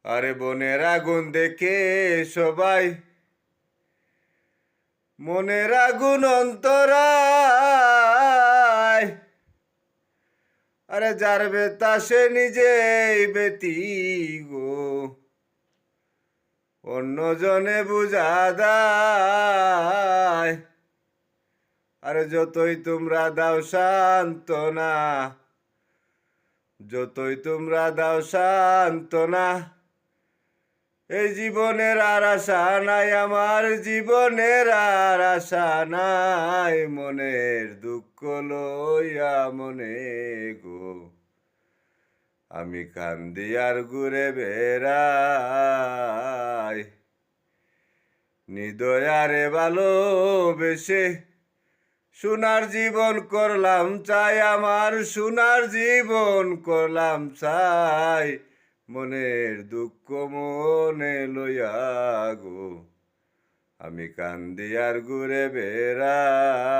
আরে বনের আগুন দেখে সবাই মনের আগুন অন্তরায়। আরে যার বেতা সে নিজেই বেতি গো, অন্যজনে বুঝা দায়। আরে যতই তোমরা দাও সান্ত্বনা, যতই তোমরা দাও সান্ত্বনা, এই জীবনের আর আশা নাই, আমার জীবনের আর আশা নাই। মনের দুঃখ লইয়া মনে গো, আমি কান্দি আর ঘুরে বেড়াই। নিদয়ারে ভালোবেসে সোনার জীবন করলাম চাই, আমার সোনার জীবন করলাম চাই। মনের দুঃখ মনে লইয়া গো, আমি কান্দি আর ঘুরে বেড়াই।